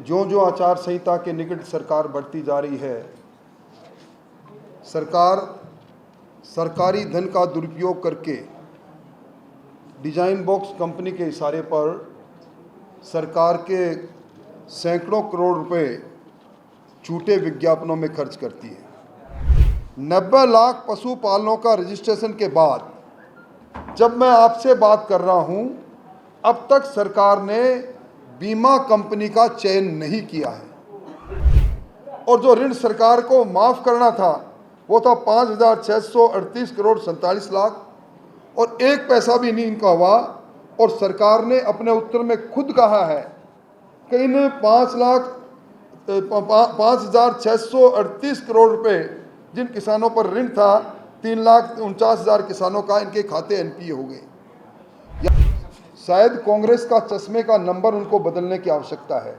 जो आचार संहिता के निकट सरकार बढ़ती जा रही है, सरकार सरकारी धन का दुरुपयोग करके डिजाइन बॉक्स कंपनी के इशारे पर सरकार के सैकड़ों करोड़ रुपए झूठे विज्ञापनों में खर्च करती है। 90 लाख पशुपालनों का रजिस्ट्रेशन के बाद जब मैं आपसे बात कर रहा हूं, अब तक सरकार ने बीमा कंपनी का चयन नहीं किया है और जो ऋण सरकार को माफ करना था वो था 5,638 करोड़ 47 लाख और एक पैसा भी नहीं इनका हुआ। और सरकार ने अपने उत्तर में खुद कहा है कि इन 5,638 करोड़ रुपए जिन किसानों पर ऋण था, 3,49,000 किसानों का इनके खाते एनपीए हो गए। शायद कांग्रेस का चश्मे का नंबर उनको बदलने की आवश्यकता है।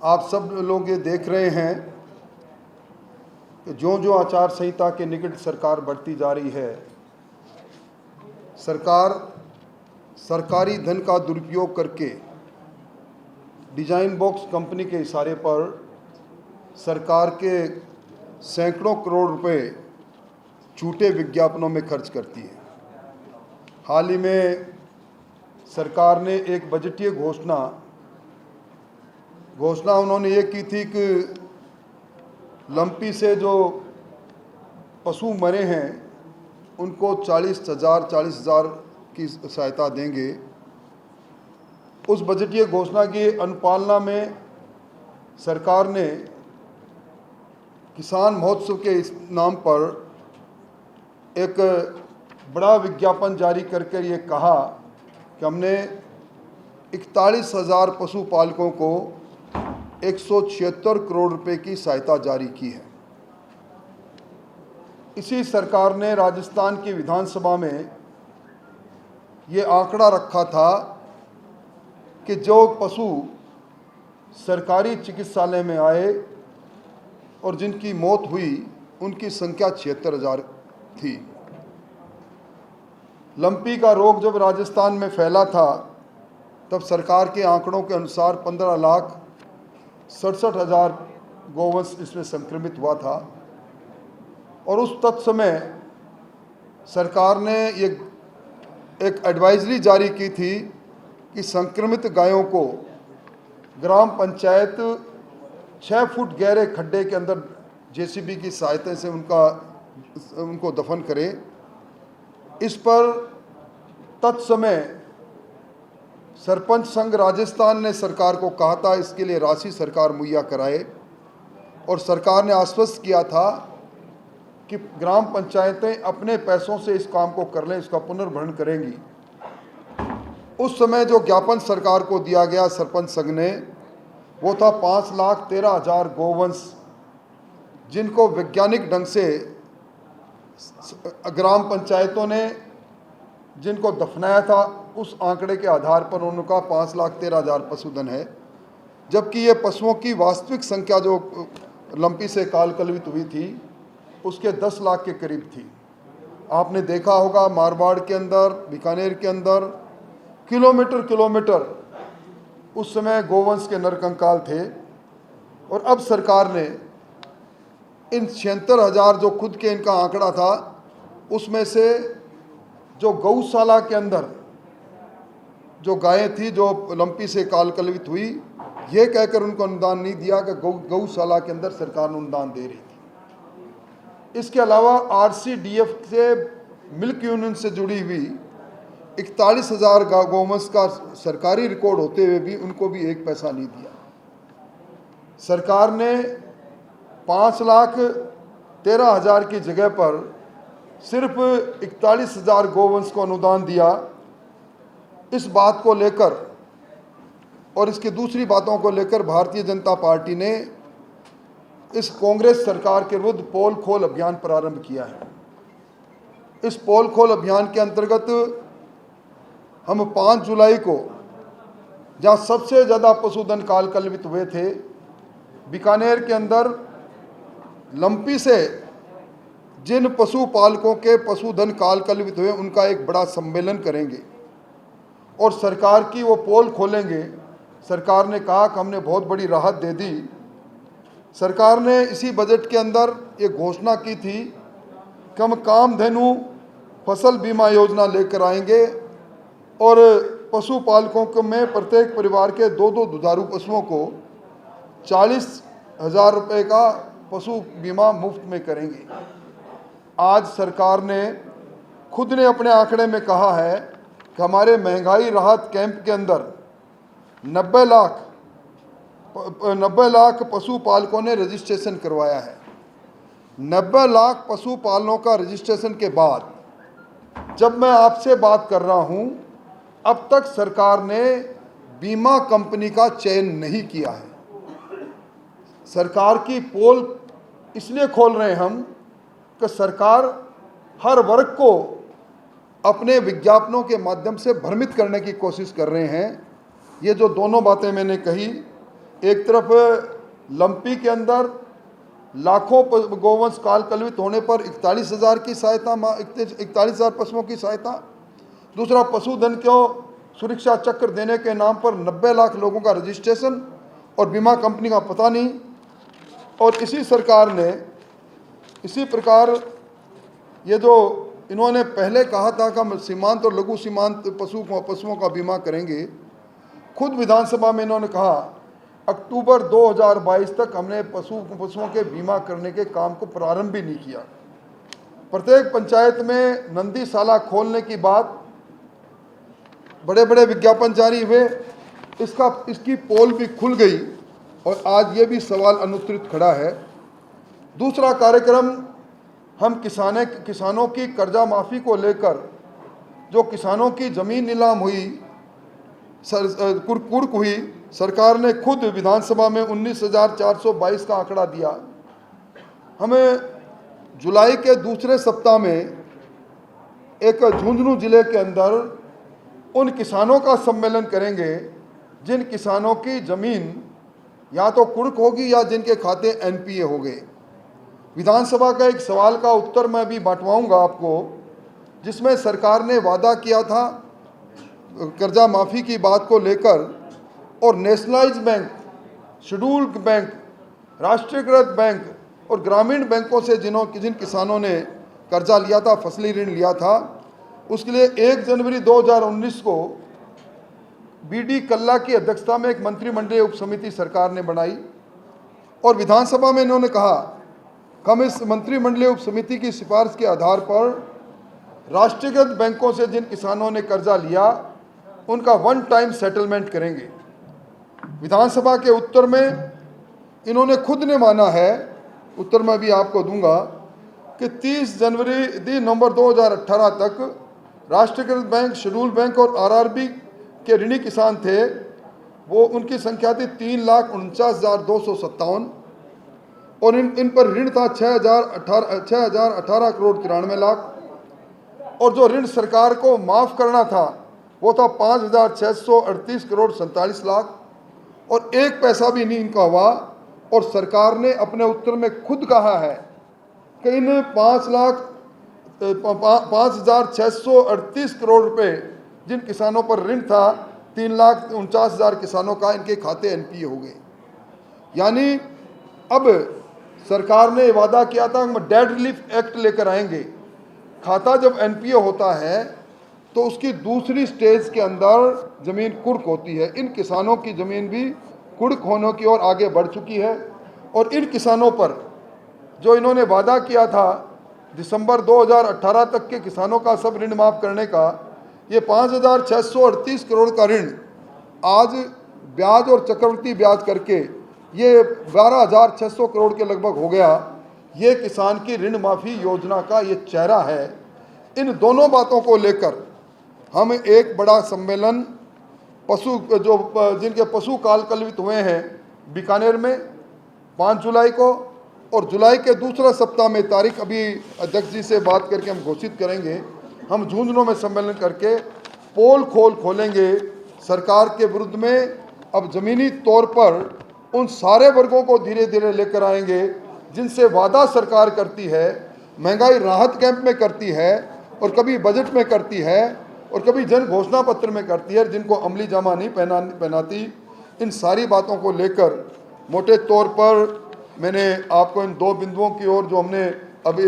आप सब लोग ये देख रहे हैं कि जो आचार संहिता के निकट सरकार बढ़ती जा रही है, सरकार सरकारी धन का दुरुपयोग करके डिजाइन बॉक्स कंपनी के इशारे पर सरकार के सैकड़ों करोड़ रुपए झूठे विज्ञापनों में खर्च करती है। हाल ही में सरकार ने एक बजटीय घोषणा उन्होंने ये की थी कि लंपी से जो पशु मरे हैं उनको 40,000 की सहायता देंगे। उस बजटीय घोषणा की अनुपालना में सरकार ने किसान महोत्सव के इस नाम पर एक बड़ा विज्ञापन जारी करके ये कहा कि हमने 41,000 पशुपालकों को 176 करोड़ रुपए की सहायता जारी की है। इसी सरकार ने राजस्थान की विधानसभा में ये आंकड़ा रखा था कि जो पशु सरकारी चिकित्सालय में आए और जिनकी मौत हुई उनकी संख्या 76,000 थी। लंपी का रोग जब राजस्थान में फैला था तब सरकार के आंकड़ों के अनुसार 15,67,000 गोवंश इसमें संक्रमित हुआ था और उस तत्समय सरकार ने ये एक एडवाइजरी जारी की थी कि संक्रमित गायों को ग्राम पंचायत 6 फुट गहरे खड्डे के अंदर जेसीबी की सहायता से उनको दफन करे। इस पर तत्समय सरपंच संघ राजस्थान ने सरकार को कहा था इसके लिए राशि सरकार मुहैया कराए और सरकार ने आश्वस्त किया था कि ग्राम पंचायतें अपने पैसों से इस काम को कर लें, इसका पुनर्भरण करेंगी। उस समय जो ज्ञापन सरकार को दिया गया सरपंच संघ ने, वो था 5,13,000 गोवंश जिनको वैज्ञानिक ढंग से ग्राम पंचायतों ने जिनको दफनाया था उस आंकड़े के आधार पर उनका 5,13,000 पशुधन है, जबकि ये पशुओं की वास्तविक संख्या जो लंपी से काल कलवित हुई थी उसके 10 लाख के करीब थी। आपने देखा होगा मारवाड़ के अंदर, बीकानेर के अंदर किलोमीटर उस समय गोवंश के नरकंकाल थे और अब सरकार ने इन 76,000 जो खुद के इनका आंकड़ा था उसमें से जो गौशाला के अंदर जो गायें थी जो लंपी से काल कलवित हुई, ये कहकर उनको अनुदान नहीं दिया कि गौशाला के अंदर सरकार अनुदान दे रही थी। इसके अलावा आरसीडीएफ से मिल्क यूनियन से जुड़ी हुई 41,000 गौवंश का सरकारी रिकॉर्ड होते हुए भी उनको भी एक पैसा नहीं दिया। सरकार ने 5,13,000 की जगह पर सिर्फ 41,000 गोवंश को अनुदान दिया। इस बात को लेकर और इसकी दूसरी बातों को लेकर भारतीय जनता पार्टी ने इस कांग्रेस सरकार के विरुद्ध पोल खोल अभियान प्रारंभ किया है। इस पोल खोल अभियान के अंतर्गत हम 5 जुलाई को, जहां सबसे ज़्यादा पशुधन काल कलवित हुए थे, बीकानेर के अंदर लंपी से जिन पशुपालकों के पशुधन काल कलवित हुए उनका एक बड़ा सम्मेलन करेंगे और सरकार की वो पोल खोलेंगे सरकार ने कहा कि हमने बहुत बड़ी राहत दे दी। सरकार ने इसी बजट के अंदर ये घोषणा की थी कि हम कामधेनु फसल बीमा योजना लेकर आएंगे और पशुपालकों को में प्रत्येक परिवार के 2 दुधारू पशुओं को 40,000 रुपये का पशु बीमा मुफ्त में करेंगे। आज सरकार ने खुद ने अपने आंकड़े में कहा है कि हमारे महंगाई राहत कैंप के अंदर 90 लाख पशुपालकों ने रजिस्ट्रेशन करवाया है। 90 लाख पशुपालकों का रजिस्ट्रेशन के बाद जब मैं आपसे बात कर रहा हूं, अब तक सरकार ने बीमा कंपनी का चयन नहीं किया है। सरकार की पोल इसलिए खोल रहे हैं हम कि सरकार हर वर्ग को अपने विज्ञापनों के माध्यम से भ्रमित करने की कोशिश कर रहे हैं। ये जो दोनों बातें मैंने कही, एक तरफ लंपी के अंदर लाखों गोवंश काल कलवित होने पर 41,000 की सहायता, 41,000 पशुओं की सहायता, दूसरा पशुधन को सुरक्षा चक्र देने के नाम पर 90 लाख लोगों का रजिस्ट्रेशन और बीमा कंपनी का पता नहीं। और इसी सरकार ने इसी प्रकार ये जो इन्होंने पहले कहा था कि हम सीमांत और लघु सीमांत पशुओं का बीमा करेंगे, खुद विधानसभा में इन्होंने कहा अक्टूबर 2022 तक हमने पशुओं के बीमा करने के काम को प्रारंभ भी नहीं किया। प्रत्येक पंचायत में नंदीशाला खोलने की बात, बड़े बड़े विज्ञापन जारी हुए, इसकी पोल भी खुल गई और आज ये भी सवाल अनुत्तरित खड़ा है। दूसरा कार्यक्रम, हम किसानों की कर्जा माफ़ी को लेकर जो किसानों की ज़मीन नीलाम हुई, कुर्क हुई, सरकार ने खुद विधानसभा में 19,422 का आंकड़ा दिया। हमें जुलाई के दूसरे सप्ताह में एक झुंझुनू जिले के अंदर उन किसानों का सम्मेलन करेंगे जिन किसानों की ज़मीन या तो कुर्क होगी या जिनके खाते एनपीए हो गए। विधानसभा का एक सवाल का उत्तर मैं भी बांटवाऊंगा आपको, जिसमें सरकार ने वादा किया था कर्जा माफ़ी की बात को लेकर, और नेशनलाइज बैंक, शेड्यूल्ड बैंक, राष्ट्रीयकृत बैंक और ग्रामीण बैंकों से जिन किसानों ने कर्जा लिया था, फसली ऋण लिया था, उसके लिए 1 जनवरी 2019 को बीडी कल्ला की अध्यक्षता में एक मंत्रिमंडलीय उपसमिति सरकार ने बनाई और विधानसभा में इन्होंने कहा हम इस मंत्रिमंडलीय उपसमिति की सिफारिश के आधार पर राष्ट्रीयकृत बैंकों से जिन किसानों ने कर्जा लिया उनका 1 टाइम सेटलमेंट करेंगे। विधानसभा के उत्तर में इन्होंने खुद ने माना है, उत्तर मैं भी आपको दूंगा, कि 30 नवंबर 2018 तक राष्ट्रीयकृत बैंक, शेड्यूल बैंक और आरआरबी के ऋणी किसान थे, वो उनकी संख्या थी 3,49,257 और इन पर ऋण था 6,018 करोड़ 93 लाख, और जो ऋण सरकार को माफ़ करना था वो था 5,638 करोड़ 47 लाख, और 1 पैसा भी नहीं इनका हुआ। और सरकार ने अपने उत्तर में खुद कहा है कि इन 5,638 करोड़ रुपए जिन किसानों पर ऋण था, 3,49,000 किसानों का इनके खाते एनपीए हो गए। यानी अब सरकार ने वादा किया था हम डेट रिलीफ एक्ट लेकर आएंगे। खाता जब एनपीए होता है तो उसकी दूसरी स्टेज के अंदर ज़मीन कुर्क होती है। इन किसानों की ज़मीन भी कुर्क होने की ओर आगे बढ़ चुकी है और इन किसानों पर जो इन्होंने वादा किया था दिसंबर 2018 तक के किसानों का सब ऋण माफ़ करने का, ये 5,638 करोड़ का ऋण आज ब्याज और चक्रवृद्धि ब्याज करके ये 12,600 करोड़ के लगभग हो गया। ये किसान की ऋण माफ़ी योजना का ये चेहरा है। इन दोनों बातों को लेकर हम एक बड़ा सम्मेलन जिनके पशु काल कलवित हुए हैं बीकानेर में 5 जुलाई को, और जुलाई के दूसरा सप्ताह में तारीख अभी अध्यक्ष जी से बात करके हम घोषित करेंगे, हम झुंझुनू में सम्मेलन करके पोल खोलेंगे सरकार के विरुद्ध में। अब ज़मीनी तौर पर उन सारे वर्गों को धीरे धीरे लेकर आएंगे जिनसे वादा सरकार करती है, महंगाई राहत कैंप में करती है और कभी बजट में करती है और कभी जन घोषणा पत्र में करती है, जिनको अमली जामा नहीं पहनाती। इन सारी बातों को लेकर मोटे तौर पर मैंने आपको इन दो बिंदुओं की ओर जो हमने अभी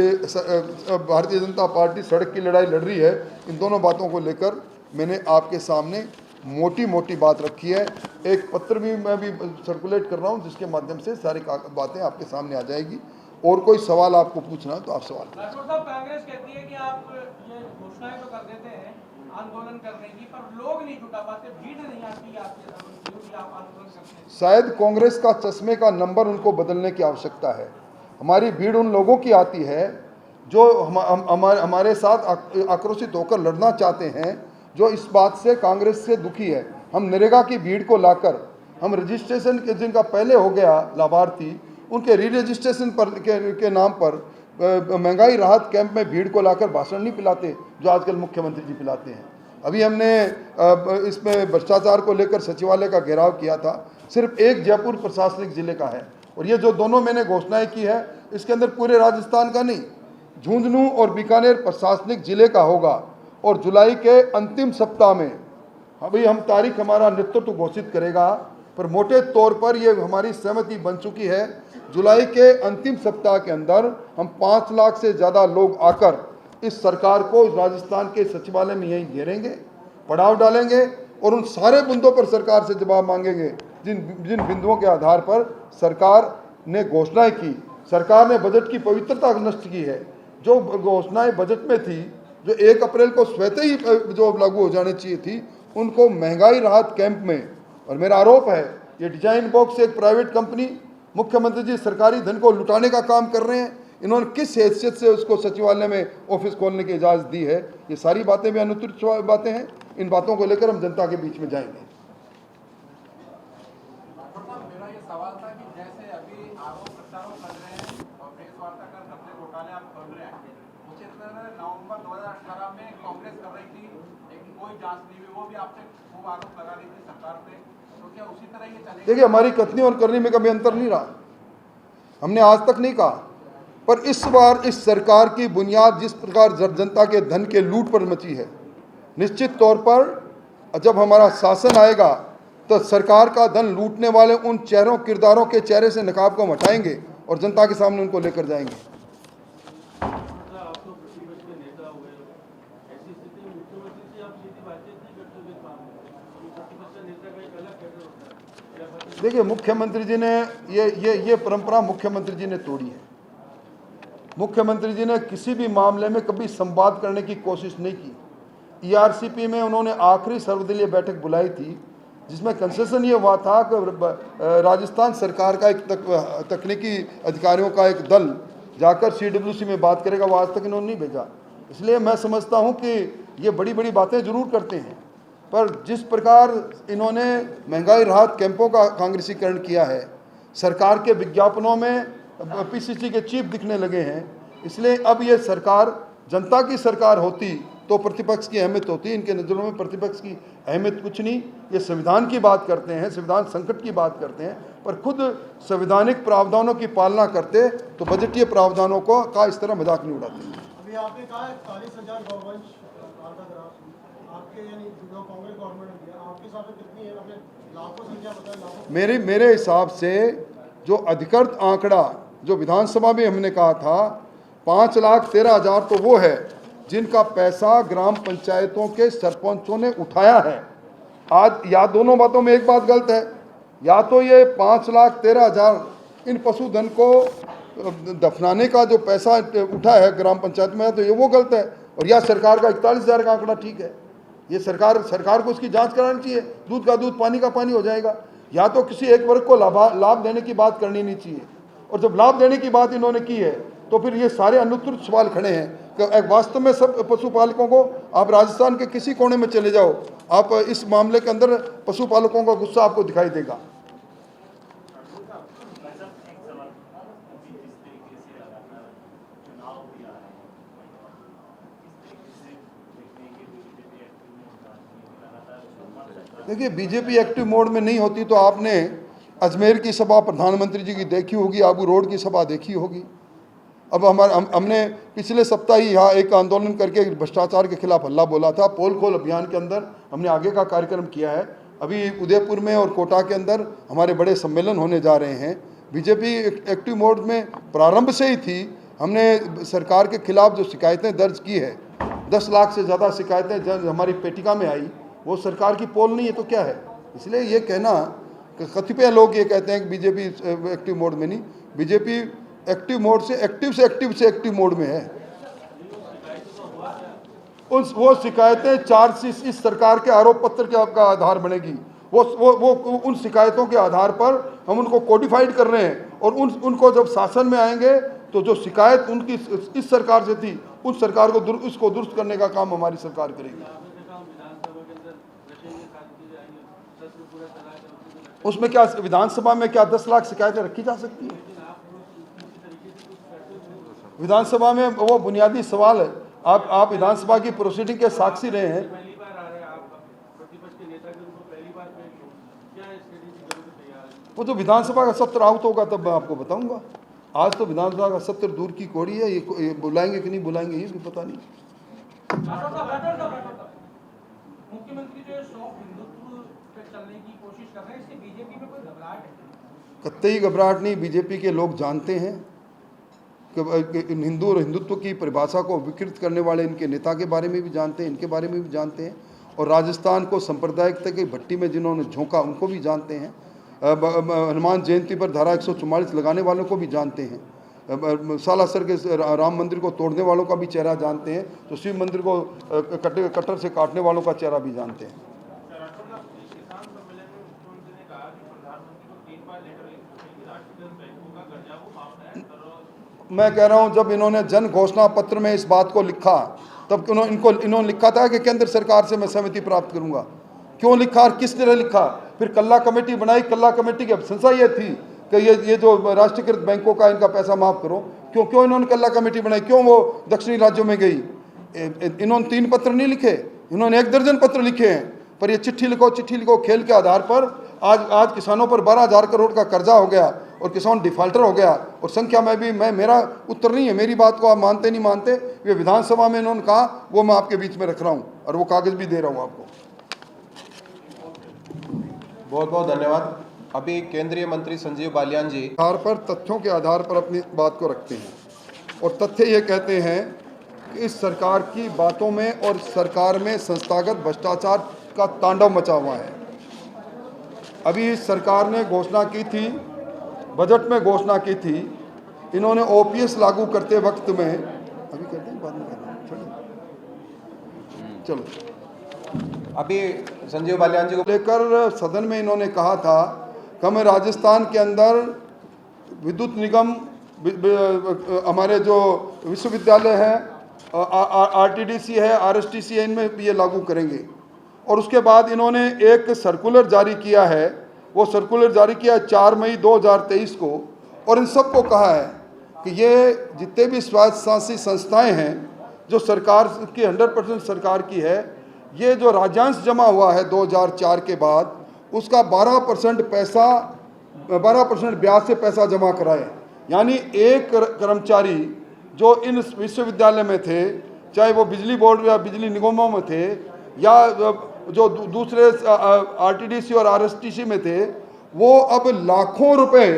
भारतीय जनता पार्टी सड़क की लड़ाई लड़ रही है, इन दोनों बातों को लेकर मैंने आपके सामने मोटी मोटी बात रखी है। एक पत्र भी मैं भी सर्कुलेट कर रहा हूं जिसके माध्यम से सारी बातें आपके सामने आ जाएगी। और कोई सवाल आपको पूछना है तो आप सवाल करें। राठौर साहब, कांग्रेस कहती है कि आप ये घोषणाएं तो कर देते हैं आंदोलन करने की, पर लोग नहीं जुटा पाते, भीड़ नहीं आती आपके आप आंदोलन करते हैं। शायद कांग्रेस का चश्मे का नंबर उनको बदलने की आवश्यकता है। हमारी भीड़ उन लोगों की आती है जो हमारे साथ आक्रोशित होकर लड़ना चाहते हैं, जो इस बात से कांग्रेस से दुखी है। हम नरेगा की भीड़ को लाकर हम रजिस्ट्रेशन के जिनका पहले हो गया लाभार्थी, उनके री रजिस्ट्रेशन पर के नाम पर महंगाई राहत कैंप में भीड़ को लाकर भाषण नहीं पिलाते जो आजकल मुख्यमंत्री जी पिलाते हैं। अभी हमने इसमें भ्रष्टाचार को लेकर सचिवालय का घेराव किया था, सिर्फ एक जयपुर प्रशासनिक जिले का है। और ये जो दोनों मैंने घोषणाएं की है, इसके अंदर पूरे राजस्थान का नहीं, झुंझुनू और बीकानेर प्रशासनिक जिले का होगा। और जुलाई के अंतिम सप्ताह में अभी हम तारीख हमारा नेतृत्व घोषित करेगा, पर मोटे तौर पर ये हमारी सहमति बन चुकी है। जुलाई के अंतिम सप्ताह के अंदर हम 5 लाख से ज़्यादा लोग आकर इस सरकार को राजस्थान के सचिवालय में यहीं घेरेंगे, पड़ाव डालेंगे और उन सारे मुद्दों पर सरकार से जवाब मांगेंगे जिन बिंदुओं के आधार पर सरकार ने घोषणाएं की। सरकार ने बजट की पवित्रता नष्ट की है। जो घोषणाएं बजट में थी, जो 1 अप्रैल को स्वतः ही जो लागू हो जानी चाहिए थी, उनको महंगाई राहत कैंप में, और मेरा आरोप है ये डिजाइन बॉक्स एक प्राइवेट कंपनी, मुख्यमंत्री जी सरकारी धन को लुटाने का काम कर रहे हैं। इन्होंने किस हैसियत से उसको सचिवालय में ऑफिस खोलने की इजाज़त दी है? ये सारी बातें भी अनुचित बातें हैं। इन बातों को लेकर हम जनता के बीच में जाएंगे। मेरा ये सवाल था कि जैसे अभी आरोप प्रत्यारोप कर रहे हैं और प्रेस वार्ता कर कब्जे घोटाले आप कर रहे हैं, उसी तरह नवंबर 2018 में कांग्रेस कर रही थी, लेकिन कोई जांच नहीं हुई, वो भी आपसे खूब आरोप लगा रही थी सरकार पे, तो क्या उसी तरह ये चलेगा? देखिए, हमारी कथनी और करनी में कभी अंतर नहीं रहा। हमने आज तक नहीं कहा, पर इस बार इस सरकार की बुनियाद जिस प्रकार जनता के धन के लूट पर मची है, निश्चित तौर पर जब हमारा शासन आएगा तो सरकार का धन लूटने वाले उन चेहरों किरदारों के चेहरे से नकाब को हटाएंगे और जनता के सामने उनको लेकर जाएंगे। देखिए, मुख्यमंत्री जी ने ये परंपरा मुख्यमंत्री जी ने तोड़ी है। मुख्यमंत्री जी ने किसी भी मामले में कभी संवाद करने की कोशिश नहीं की। ईआरसीपी में उन्होंने आखिरी सर्वदलीय बैठक बुलाई थी, जिसमें कंसेशन ये हुआ था कि राजस्थान सरकार का एक तकनीकी अधिकारियों का एक दल जाकर सीडब्ल्यूसी में बात करेगा, वो आज तक इन्होंने नहीं भेजा। इसलिए मैं समझता हूँ कि ये बड़ी बड़ी बातें जरूर करते हैं, पर जिस प्रकार इन्होंने महंगाई राहत कैंपों का कांग्रेसीकरण किया है, सरकार के विज्ञापनों में पीसीसी के चीफ दिखने लगे हैं, इसलिए अब ये सरकार जनता की सरकार होती तो प्रतिपक्ष की अहमियत होती। इनके नज़रों में प्रतिपक्ष की अहमियत कुछ नहीं। ये संविधान की बात करते हैं, संविधान संकट की बात करते हैं, पर खुद संवैधानिक प्रावधानों की पालना करते तो बजटीय प्रावधानों को का इस तरह मजाक नहीं उड़ाते। अभी आपने कहा 41,000 गौवंश आपके यानी जो कांग्रेस गवर्नमेंट ने दिया, आपके हिसाब से कितनी है? आपने लाखों संख्या बताया, लाखों। मेरे हिसाब से जो अधिकृत आंकड़ा जो विधानसभा में हमने कहा था 5,13,000, तो वो है जिनका पैसा ग्राम पंचायतों के सरपंचों ने उठाया है। आज या दोनों बातों में एक बात गलत है, या तो ये 5,13,000 इन पशुधन को दफनाने का जो पैसा उठा है ग्राम पंचायत में, तो ये वो गलत है, और या सरकार का 41,000 का आंकड़ा ठीक है। ये सरकार को इसकी जांच करानी चाहिए। दूध का दूध, पानी का पानी हो जाएगा। या तो किसी एक वर्ग को लाभ देने की बात करनी नहीं चाहिए, और जब लाभ देने की बात इन्होंने की है तो फिर ये सारे अनुत्तरित सवाल खड़े हैं कि वास्तव में सब पशुपालकों को, आप राजस्थान के किसी कोने में चले जाओ, आप इस मामले के अंदर पशुपालकों का गुस्सा आपको दिखाई देगा। देखिए, बीजेपी एक्टिव मोड में नहीं होती तो आपने अजमेर की सभा प्रधानमंत्री जी की देखी होगी, आबू रोड की सभा देखी होगी। अब हमने पिछले सप्ताह ही यहाँ एक आंदोलन करके भ्रष्टाचार के खिलाफ हल्ला बोला था। पोल खोल अभियान के अंदर हमने आगे का कार्यक्रम किया है। अभी उदयपुर में और कोटा के अंदर हमारे बड़े सम्मेलन होने जा रहे हैं। बीजेपी एक्टिव मोड में प्रारंभ से ही थी। हमने सरकार के खिलाफ जो शिकायतें दर्ज की है, 10 लाख से ज़्यादा शिकायतें जब हमारी पेटिका में आई, वो सरकार की पोल नहीं है तो क्या है। इसलिए ये कहना कि कतिपय लोग ये कहते हैं कि बीजेपी एक्टिव मोड में नहीं, बीजेपी एक्टिव मोड से एक्टिव मोड में है। वो शिकायतें चार्जशीट इस सरकार के आरोप पत्र के आपका आधार बनेगी। वो उन शिकायतों के आधार पर हम उनको कोडिफाइड कर रहे हैं और उनको जब शासन में आएंगे तो जो शिकायत उनकी इस सरकार से थी, उस सरकार को उसको दुरुस्त करने का काम हमारी सरकार करेगी। उसमें क्या विधानसभा में क्या 10 लाख शिकायतें रखी जा सकती है? विधानसभा में वो बुनियादी सवाल है। आप विधानसभा की प्रोसीडिंग के साक्षी रहे हैं। पहली बार आ रहे हैं आप प्रतिपक्ष के नेता के रूप में, पहली बार पेश हो, क्या स्ट्रेटेजी करने को तैयार है? वो जो विधानसभा का सत्र आउट होगा तब मैं आपको बताऊंगा। आज तो विधानसभा का सत्र दूर की कौड़ी है, ये बुलाएंगे कि नहीं बुलाएंगे ये भी पता नहीं। मुख्यमंत्री जो सॉफ्ट हिंदुत्व पे चलने की कोशिश कर रहे हैं, इससे बीजेपी में कोई घबराहट है? कतई घबराहट नहीं। बीजेपी के लोग जानते हैं कि हिंदू और हिंदुत्व की परिभाषा को विकृत करने वाले इनके नेता के बारे में भी जानते हैं, इनके बारे में भी जानते हैं, और राजस्थान को सांप्रदायिकता की भट्टी में जिन्होंने झोंका उनको भी जानते हैं। हनुमान जयंती पर धारा 144 लगाने वालों को भी जानते हैं। सालासर के राम मंदिर को तोड़ने वालों का भी चेहरा जानते हैं, तो शिव मंदिर को कटर से काटने वालों का चेहरा भी जानते हैं। मैं कह रहा हूं, जब इन्होंने जन घोषणा पत्र में इस बात को लिखा तब इन्होंने लिखा था कि केंद्र सरकार से मैं सहमति प्राप्त करूंगा। क्यों लिखा और किस तरह लिखा? फिर कल्ला कमेटी बनाई। कल्ला कमेटी की अभिशंसा ये थी कि ये जो राष्ट्रीयकृत बैंकों का इनका पैसा माफ करो। क्यों इन्होंने कल्ला कमेटी बनाई? क्यों वो दक्षिणी राज्यों में गई? इन्होंने 3 पत्र नहीं लिखे, इन्होंने 1 दर्जन पत्र लिखे हैं। पर ये चिट्ठी लिखो खेल के आधार पर आज किसानों पर 12,000 करोड़ का कर्जा हो गया और किसान डिफाल्टर हो गया। और संख्या में भी मेरा उत्तर नहीं है, मेरी बात को आप मानते नहीं मानते, ये विधानसभा में इन्होंने कहा, वो मैं आपके बीच में रख रहा हूँ और वो कागज भी दे रहा हूँ आपको। बहुत बहुत धन्यवाद। अभी केंद्रीय मंत्री संजीव बालियान जी आधार पर तथ्यों के आधार पर अपनी बात को रखते हैं और तथ्य ये कहते हैं कि इस सरकार की बातों में और सरकार में संस्थागत भ्रष्टाचार का तांडव मचा हुआ है। अभी इस सरकार ने घोषणा की थी, बजट में घोषणा की थी, इन्होंने ओपीएस लागू करते वक्त में, अभी करते हैं बाद में चलो, अभी संजीव बालियान जी को लेकर सदन में इन्होंने कहा था कि हमें राजस्थान के अंदर विद्युत निगम, हमारे जो विश्वविद्यालय है, आरटीडीसी है, आरएसटीसी है, इनमें ये लागू करेंगे। और उसके बाद इन्होंने एक सर्कुलर जारी किया है, वो सर्कुलर जारी किया 4 मई 2023 को, और इन सबको कहा है कि ये जितने भी स्वायत्तशासी संस्थाएं हैं जो सरकार की 100% सरकार की है, ये जो राज्यांश जमा हुआ है 2004 के बाद, उसका 12% ब्याज से पैसा जमा कराए। यानी एक कर्मचारी जो इन विश्वविद्यालय में थे, चाहे वो बिजली बोर्ड या बिजली निगमों में थे या जो दूसरे आरटीडीसी और आरएसटीसी में थे, वो अब लाखों रुपए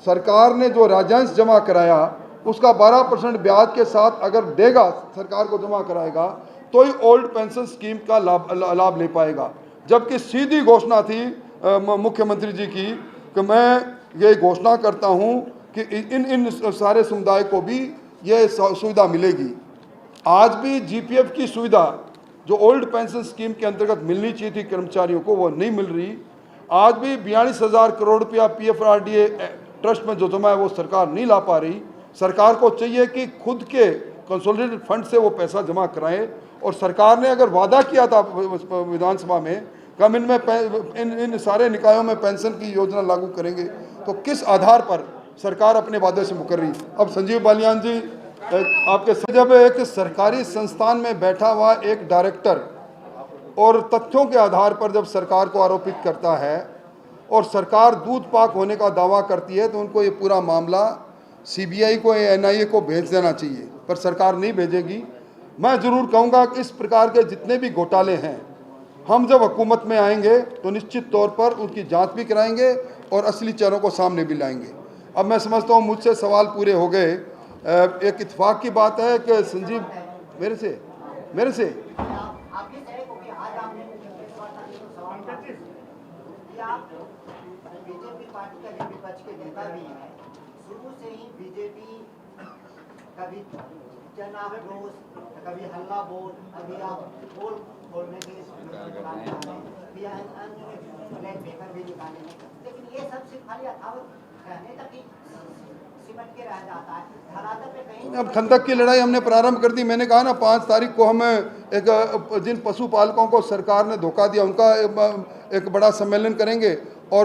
सरकार ने जो राज्यांश जमा कराया उसका 12% ब्याज के साथ अगर देगा, सरकार को जमा कराएगा, तो ही ओल्ड पेंशन स्कीम का लाभ ले पाएगा। जबकि सीधी घोषणा थी मुख्यमंत्री जी की कि मैं ये घोषणा करता हूँ कि इन सारे समुदाय को भी ये सुविधा मिलेगी। आज भी जीपीएफ की सुविधा जो ओल्ड पेंशन स्कीम के अंतर्गत मिलनी चाहिए थी कर्मचारियों को, वो नहीं मिल रही। आज भी 42,000 करोड़ रुपया पीएफआरडीए ट्रस्ट में जो जमा है वो सरकार नहीं ला पा रही। सरकार को चाहिए कि खुद के कंसोलिडेटेड फंड से वो पैसा जमा कराएं। और सरकार ने अगर वादा किया था विधानसभा में कि हम इनमें इन सारे निकायों में पेंशन की योजना लागू करेंगे, तो किस आधार पर सरकार अपने वादे से मुकर रही? अब संजीव बालियान जी, आपके जब एक सरकारी संस्थान में बैठा हुआ एक डायरेक्टर और तथ्यों के आधार पर जब सरकार को आरोपित करता है और सरकार दूध पाक होने का दावा करती है, तो उनको ये पूरा मामला सीबीआई को या एनआईए को भेज देना चाहिए, पर सरकार नहीं भेजेगी। मैं ज़रूर कहूँगा कि इस प्रकार के जितने भी घोटाले हैं, हम जब हुकूमत में आएंगे तो निश्चित तौर पर उनकी जांच भी कराएंगे और असली चेहरों को सामने भी लाएंगे। अब मैं समझता हूँ मुझसे सवाल पूरे हो गए। एक इत्तेफाक की बात है कि संजीव मेरे से आप भी तय हो कि आज आपने प्रेस वार्ता की तो सवाल कि आप बीजेपी पार्टी का जो विपक्ष के नेता भी हैं, शुरू से ही बीजेपी कभी जन आक्रोश, कभी हल्ला बोल, अभी आप पोल खोलने के ब्लैक पेपर भी निकाले, लेकिन ये सब सिर्फ खाली अथावत कहने तक ही सिमट के रह जाता है। धरातल पे कहीं अब खंदक की लड़ाई हमने प्रारंभ कर दी। मैंने कहा ना 5 तारीख को हम एक जिन पशुपालकों को सरकार ने धोखा दिया उनका एक बड़ा सम्मेलन करेंगे और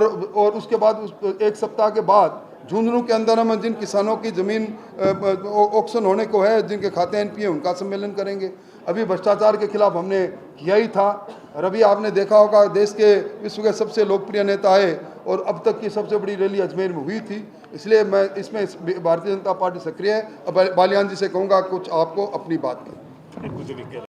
उसके बाद एक सप्ताह के बाद झुंझुनू के अंदर हम जिन किसानों की ज़मीन ऑक्शन होने को है, जिनके खाते एनपीए, उनका सम्मेलन करेंगे। अभी भ्रष्टाचार के खिलाफ हमने किया ही था। और अभी आपने देखा होगा देश के विश्व के सबसे लोकप्रिय नेता है और अब तक की सबसे बड़ी रैली अजमेर में हुई थी। इसलिए मैं इसमें भारतीय जनता पार्टी सक्रिय है। अब बालियान जी से कहूँगा कुछ आपको अपनी बात की।